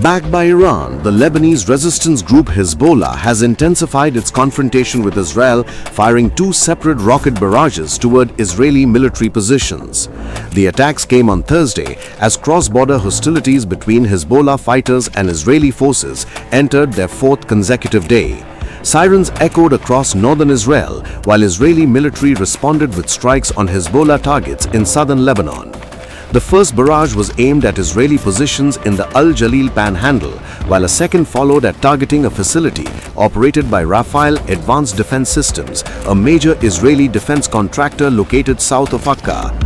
Backed by Iran, the Lebanese resistance group Hezbollah has intensified its confrontation with Israel, firing two separate rocket barrages toward Israeli military positions. The attacks came on Thursday as cross-border hostilities between Hezbollah fighters and Israeli forces entered their fourth consecutive day. Sirens echoed across northern Israel, while Israeli military responded with strikes on Hezbollah targets in southern Lebanon. The first barrage was aimed at Israeli positions in the Al Jalil panhandle, while a second followed at targeting a facility operated by Rafael Advanced Defense Systems, a major Israeli defense contractor located south of Akka.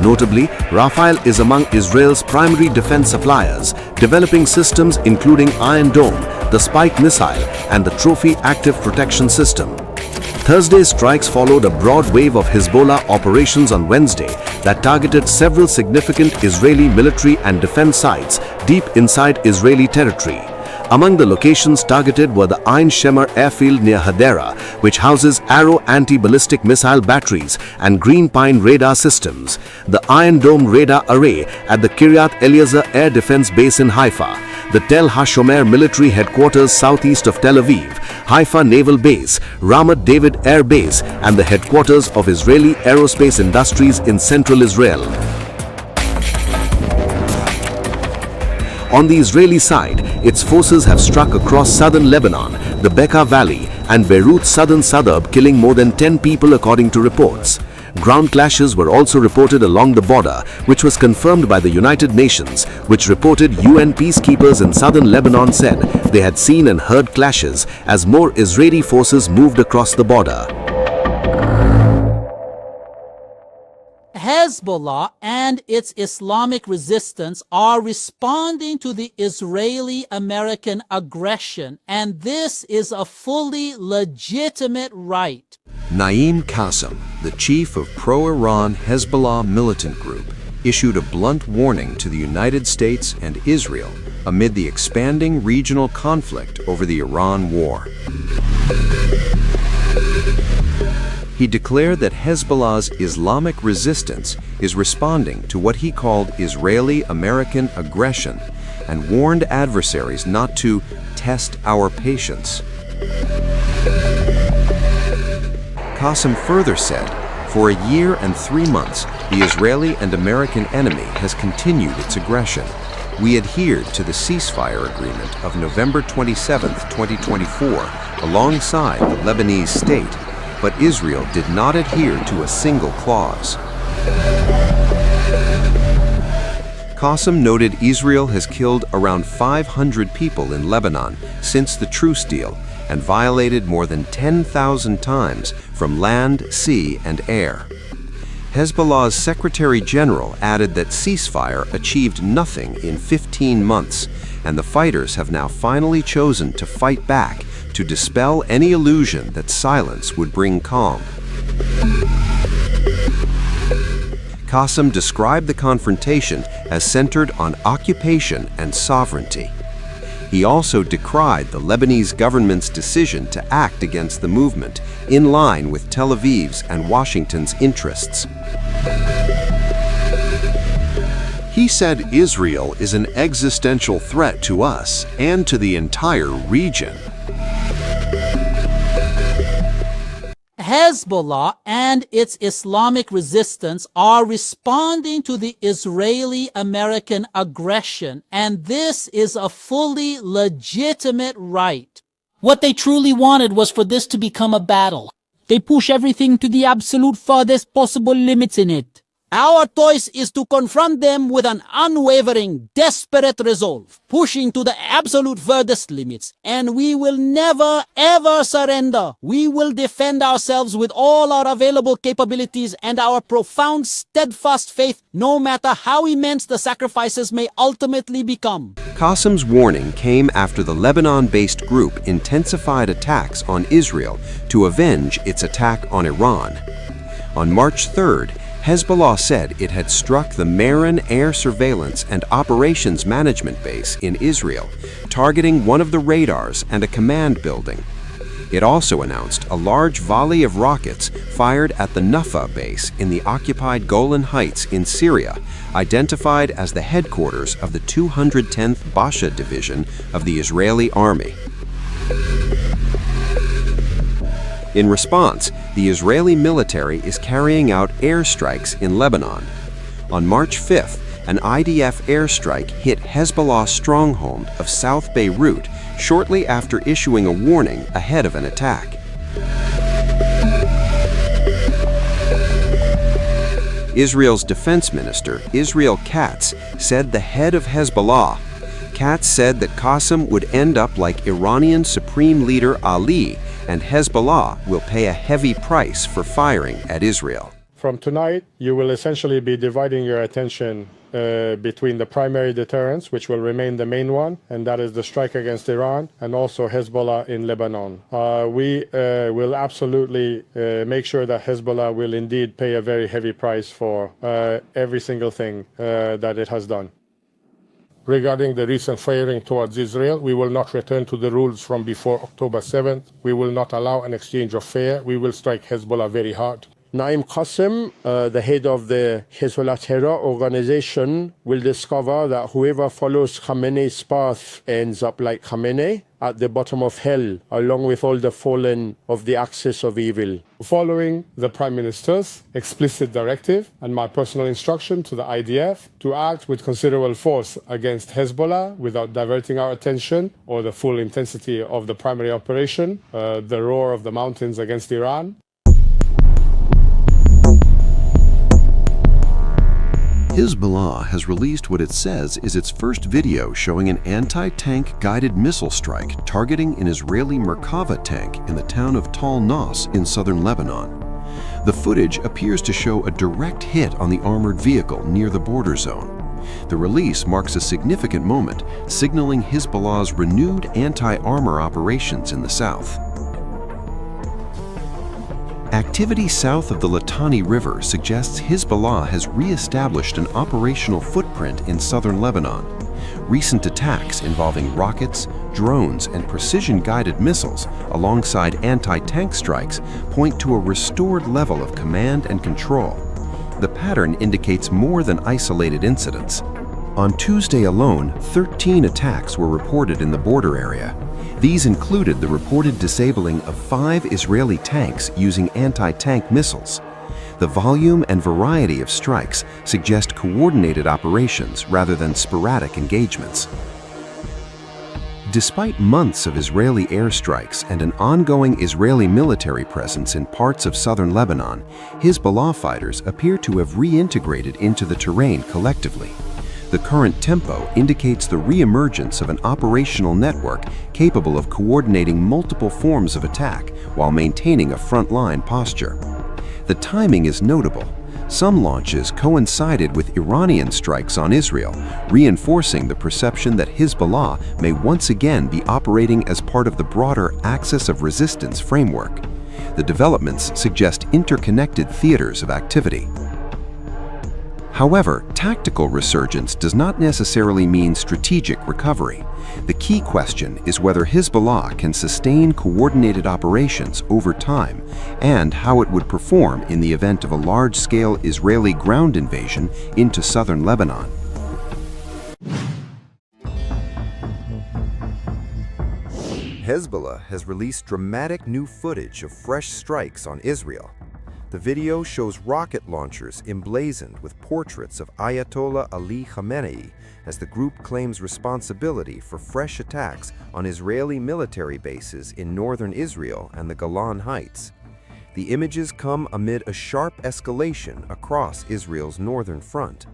Notably, Rafael is among Israel's primary defense suppliers, developing systems including Iron Dome, the Spike missile, and the Trophy active protection system. Thursday's strikes followed a broad wave of Hezbollah operations on Wednesday that targeted several significant Israeli military and defense sites deep inside Israeli territory. Among the locations targeted were the Ein Shemer airfield near Hadera, which houses Arrow anti-ballistic missile batteries and Green Pine radar systems, the Iron Dome radar array at the Kiryat Eliezer Air Defense Base in Haifa, the Tel HaShomer military headquarters southeast of Tel Aviv, Haifa Naval Base, Ramat David Air Base, and the headquarters of Israeli aerospace industries in central Israel. On the Israeli side, its forces have struck across southern Lebanon, the Bekaa Valley, and Beirut's southern suburb, killing more than 10 people according to reports. Ground clashes were also reported along the border, which was confirmed by the United Nations, which reported UN peacekeepers in southern Lebanon said they had seen and heard clashes as more Israeli forces moved across the border. Hezbollah and its Islamic resistance are responding to the Israeli-American aggression, and this is a fully legitimate right. Naim Qassem, the chief of pro-Iran Hezbollah militant group, issued a blunt warning to the United States and Israel amid the expanding regional conflict over the Iran war. He declared that Hezbollah's Islamic resistance is responding to what he called Israeli-American aggression and warned adversaries not to test our patience. Qassem further said, for a year and 3 months, the Israeli and American enemy has continued its aggression. We adhered to the ceasefire agreement of November 27, 2024, alongside the Lebanese state, but Israel did not adhere to a single clause. Qassem noted Israel has killed around 500 people in Lebanon since the truce deal and violated more than 10,000 times from land, sea, and air. Hezbollah's Secretary General added that ceasefire achieved nothing in 15 months, and the fighters have now finally chosen to fight back to dispel any illusion that silence would bring calm. Qassem described the confrontation as centered on occupation and sovereignty. He also decried the Lebanese government's decision to act against the movement, in line with Tel Aviv's and Washington's interests. He said Israel is an existential threat to us and to the entire region. Hezbollah and its Islamic resistance are responding to the Israeli-American aggression, and this is a fully legitimate right. What they truly wanted was for this to become a battle. They push everything to the absolute farthest possible limits in it. Our choice is to confront them with an unwavering, desperate resolve, pushing to the absolute furthest limits, and we will never, ever surrender. We will defend ourselves with all our available capabilities and our profound, steadfast faith, no matter how immense the sacrifices may ultimately become. Qassem's warning came after the Lebanon-based group intensified attacks on Israel to avenge its attack on Iran. On March 3rd, Hezbollah said it had struck the Marin Air Surveillance and Operations Management Base in Israel, targeting one of the radars and a command building. It also announced a large volley of rockets fired at the Nuffa base in the occupied Golan Heights in Syria, identified as the headquarters of the 210th Basha Division of the Israeli Army. In response, the Israeli military is carrying out airstrikes in Lebanon. On March 5th, an IDF airstrike hit Hezbollah's stronghold of South Beirut shortly after issuing a warning ahead of an attack. Israel's defense minister, Israel Katz, said the head of Hezbollah. Katz said that Qasem would end up like Iranian Supreme Leader Ali, and Hezbollah will pay a heavy price for firing at Israel. From tonight, you will essentially be dividing your attention between the primary deterrence, which will remain the main one, and that is the strike against Iran, and also Hezbollah in Lebanon. We will absolutely make sure that Hezbollah will indeed pay a very heavy price for every single thing that it has done. Regarding the recent firing towards Israel, we will not return to the rules from before October 7th. We will not allow an exchange of fire. We will strike Hezbollah very hard. Naim Qasem, the head of the Hezbollah terror organization, will discover that whoever follows Khamenei's path ends up like Khamenei at the bottom of hell, along with all the fallen of the axis of evil. Following the Prime Minister's explicit directive and my personal instruction to the IDF to act with considerable force against Hezbollah without diverting our attention or the full intensity of the primary operation, the roar of the mountains against Iran. Hezbollah has released what it says is its first video showing an anti-tank guided missile strike targeting an Israeli Merkava tank in the town of Tal Nas in southern Lebanon. The footage appears to show a direct hit on the armored vehicle near the border zone. The release marks a significant moment, signaling Hezbollah's renewed anti-armor operations in the south. Activity south of the Litani River suggests Hezbollah has re-established an operational footprint in southern Lebanon. Recent attacks involving rockets, drones, and precision-guided missiles alongside anti-tank strikes point to a restored level of command and control. The pattern indicates more than isolated incidents. On Tuesday alone, 13 attacks were reported in the border area. These included the reported disabling of 5 Israeli tanks using anti-tank missiles. The volume and variety of strikes suggest coordinated operations rather than sporadic engagements. Despite months of Israeli airstrikes and an ongoing Israeli military presence in parts of southern Lebanon, Hezbollah fighters appear to have reintegrated into the terrain collectively. The current tempo indicates the re-emergence of an operational network capable of coordinating multiple forms of attack while maintaining a front-line posture. The timing is notable. Some launches coincided with Iranian strikes on Israel, reinforcing the perception that Hezbollah may once again be operating as part of the broader Axis of Resistance framework. The developments suggest interconnected theaters of activity. However, tactical resurgence does not necessarily mean strategic recovery. The key question is whether Hezbollah can sustain coordinated operations over time and how it would perform in the event of a large-scale Israeli ground invasion into southern Lebanon. Hezbollah has released dramatic new footage of fresh strikes on Israel. The video shows rocket launchers emblazoned with portraits of Ayatollah Ali Khamenei as the group claims responsibility for fresh attacks on Israeli military bases in northern Israel and the Golan Heights. The images come amid a sharp escalation across Israel's northern front.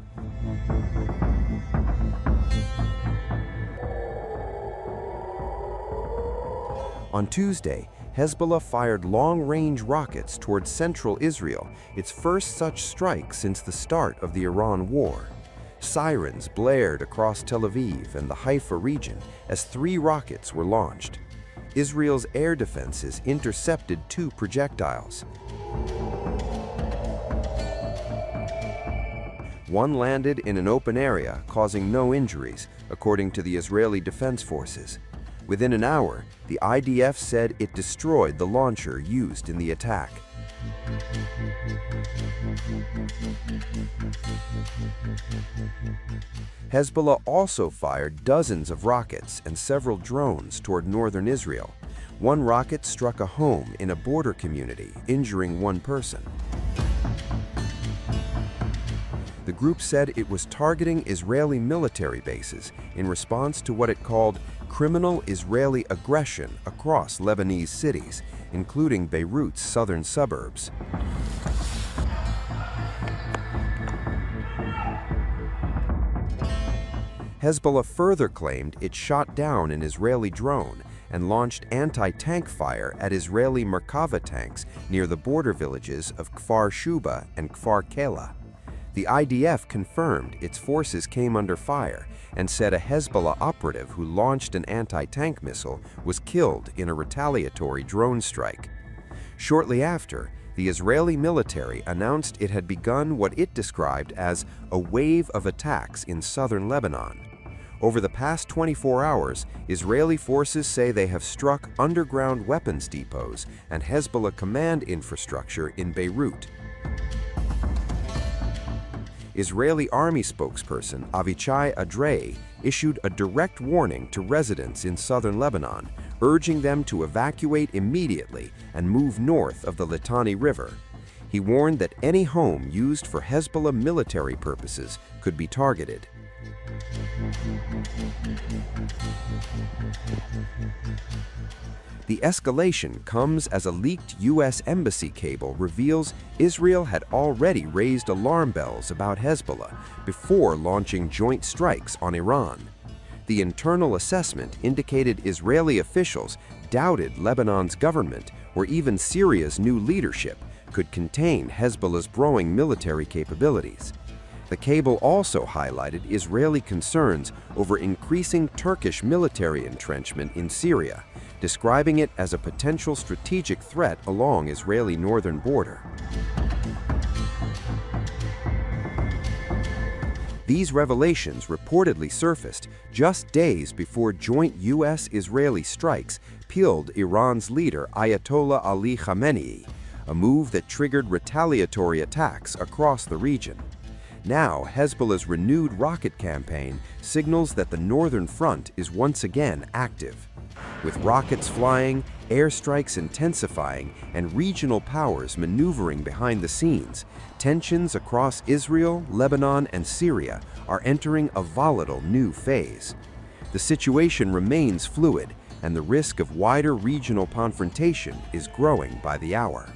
On Tuesday, Hezbollah fired long-range rockets towards central Israel, its first such strike since the start of the Iran war. Sirens blared across Tel Aviv and the Haifa region as 3 rockets were launched. Israel's air defenses intercepted 2 projectiles. One landed in an open area, causing no injuries, according to the Israeli Defense Forces. Within an hour, the IDF said it destroyed the launcher used in the attack. Hezbollah also fired dozens of rockets and several drones toward northern Israel. One rocket struck a home in a border community, injuring one person. The group said it was targeting Israeli military bases in response to what it called criminal Israeli aggression across Lebanese cities, including Beirut's southern suburbs. Hezbollah further claimed it shot down an Israeli drone and launched anti-tank fire at Israeli Merkava tanks near the border villages of Kfar Shuba and Kfar Kela. The IDF confirmed its forces came under fire and said a Hezbollah operative who launched an anti-tank missile was killed in a retaliatory drone strike. Shortly after, the Israeli military announced it had begun what it described as a wave of attacks in southern Lebanon. Over the past 24 hours, Israeli forces say they have struck underground weapons depots and Hezbollah command infrastructure in Beirut. Israeli army spokesperson Avichai Adrei issued a direct warning to residents in southern Lebanon, urging them to evacuate immediately and move north of the Litani River. He warned that any home used for Hezbollah military purposes could be targeted. The escalation comes as a leaked U.S. embassy cable reveals Israel had already raised alarm bells about Hezbollah before launching joint strikes on Iran. The internal assessment indicated Israeli officials doubted Lebanon's government or even Syria's new leadership could contain Hezbollah's growing military capabilities. The cable also highlighted Israeli concerns over increasing Turkish military entrenchment in Syria, describing it as a potential strategic threat along Israeli northern border. These revelations reportedly surfaced just days before joint U.S.-Israeli strikes killed Iran's leader Ayatollah Ali Khamenei, a move that triggered retaliatory attacks across the region. Now, Hezbollah's renewed rocket campaign signals that the northern front is once again active. With rockets flying, airstrikes intensifying, and regional powers maneuvering behind the scenes, tensions across Israel, Lebanon, and Syria are entering a volatile new phase. The situation remains fluid, and the risk of wider regional confrontation is growing by the hour.